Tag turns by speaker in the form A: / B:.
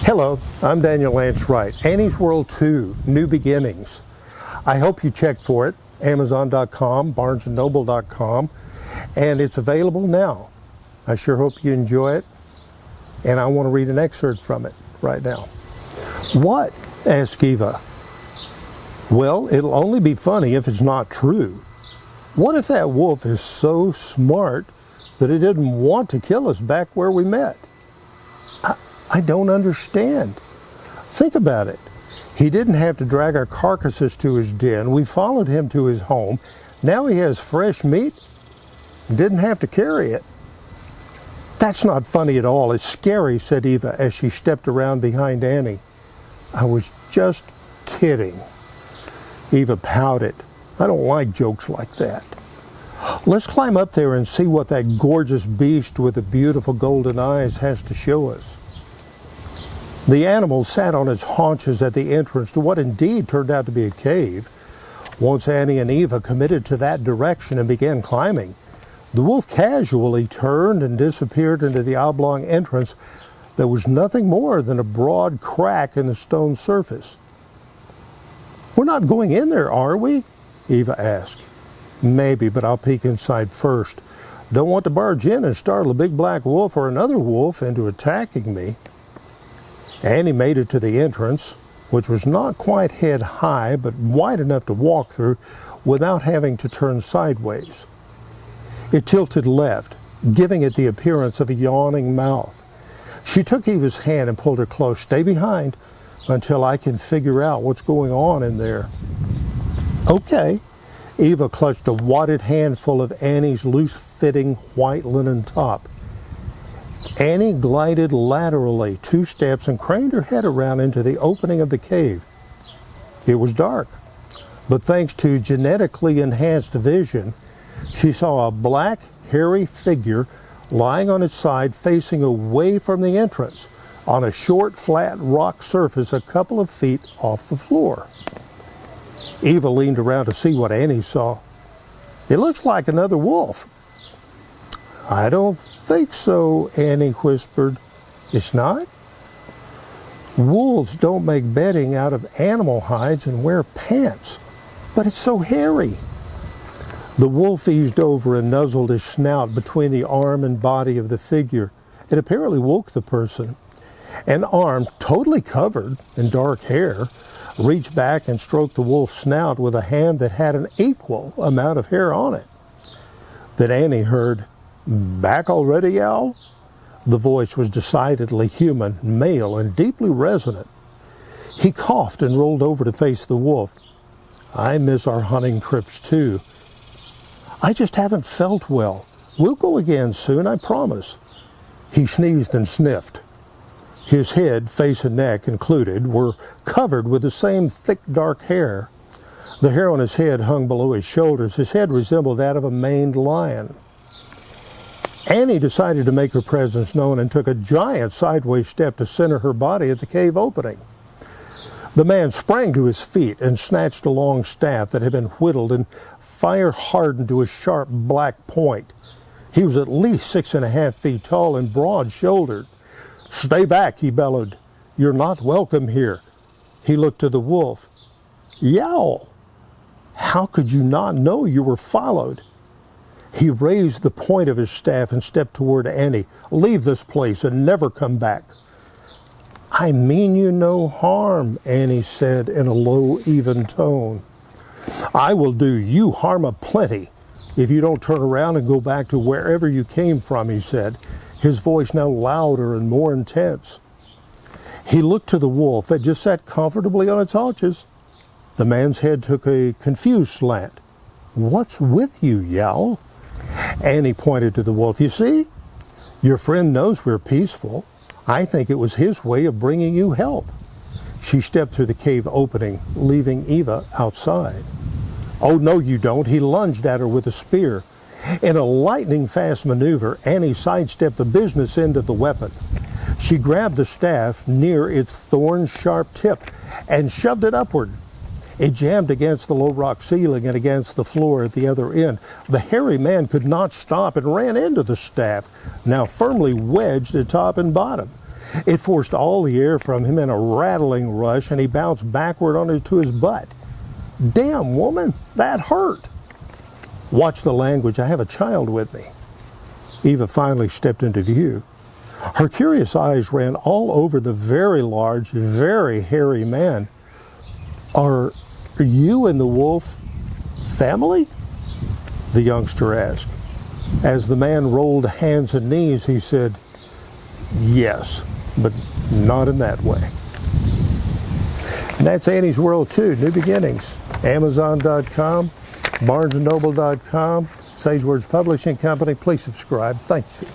A: Hello, I'm Daniel Lance Wright. Annie's World 2, New Beginnings. I hope you checked for it, Amazon.com, BarnesandNoble.com, and it's available now. I sure hope you enjoy it, and I want to read an excerpt from it right now. What? Asked Eva. Well, it'll only be funny if it's not true. What if that wolf is so smart that it didn't want to kill us back where we met? I don't understand. Think about it. He didn't have to drag our carcasses to his den. We followed him to his home. Now he has fresh meat and didn't have to carry it. That's not funny at all. It's scary, said Eva as she stepped around behind Annie. I was just kidding. Eva pouted. I don't like jokes like that. Let's climb up there and see what that gorgeous beast with the beautiful golden eyes has to show us. The animal sat on its haunches at the entrance to what indeed turned out to be a cave. Once Annie and Eva committed to that direction and began climbing, the wolf casually turned and disappeared into the oblong entrance that was nothing more than a broad crack in the stone surface. We're not going in there, are we? Eva asked. Maybe, but I'll peek inside first. Don't want to barge in and startle a big black wolf or another wolf into attacking me. Annie made it to the entrance, which was not quite head high, but wide enough to walk through without having to turn sideways. It tilted left, giving it the appearance of a yawning mouth. She took Eva's hand and pulled her close. Stay behind until I can figure out what's going on in there. Okay. Eva clutched a wadded handful of Annie's loose-fitting white linen top. Annie glided laterally 2 steps and craned her head around into the opening of the cave. It was dark, but thanks to genetically enhanced vision, she saw a black, hairy figure lying on its side facing away from the entrance on a short, flat rock surface a couple of feet off the floor. Eva leaned around to see what Annie saw. It looks like another wolf. I don't think so, Annie whispered. It's not? Wolves don't make bedding out of animal hides and wear pants, but it's so hairy. The wolf eased over and nuzzled his snout between the arm and body of the figure. It apparently woke the person. An arm, totally covered in dark hair, reached back and stroked the wolf's snout with a hand that had an equal amount of hair on it. Then Annie heard, "Back already, Owl?" The voice was decidedly human, male, and deeply resonant. He coughed and rolled over to face the wolf. I miss our hunting trips too. I just haven't felt well. We'll go again soon, I promise. He sneezed and sniffed. His head, face and neck included, were covered with the same thick dark hair. The hair on his head hung below his shoulders. His head resembled that of a maned lion. Annie decided to make her presence known and took a giant sideways step to center her body at the cave opening. The man sprang to his feet and snatched a long staff that had been whittled and fire-hardened to a sharp black point. He was at least 6.5 feet tall and broad-shouldered. Stay back, he bellowed. You're not welcome here. He looked to the wolf. Yowl! How could you not know you were followed? He raised the point of his staff and stepped toward Annie. Leave this place and never come back. I mean you no harm, Annie said in a low, even tone. I will do you harm aplenty if you don't turn around and go back to wherever you came from, he said, his voice now louder and more intense. He looked to the wolf that just sat comfortably on its haunches. The man's head took a confused slant. What's with you, Yowl? Annie pointed to the wolf. You see, your friend knows we're peaceful. I think it was his way of bringing you help. She stepped through the cave opening, leaving Eva outside. Oh, no, you don't. He lunged at her with a spear. In a lightning-fast maneuver, Annie sidestepped the business end of the weapon. She grabbed the staff near its thorn-sharp tip and shoved it upward. It jammed against the low rock ceiling and against the floor at the other end. The hairy man could not stop and ran into the staff, now firmly wedged at top and bottom. It forced all the air from him in a rattling rush, and he bounced backward onto his butt. Damn, woman, that hurt. Watch the language. I have a child with me. Eva finally stepped into view. Her curious eyes ran all over the very large, very hairy man. Are you and the wolf family? The youngster asked. As the man rolled hands and knees, he said, yes, but not in that way. And that's Annie's World 2, New Beginnings. Amazon.com, BarnesandNoble.com, Sage Words Publishing Company. Please subscribe. Thank you.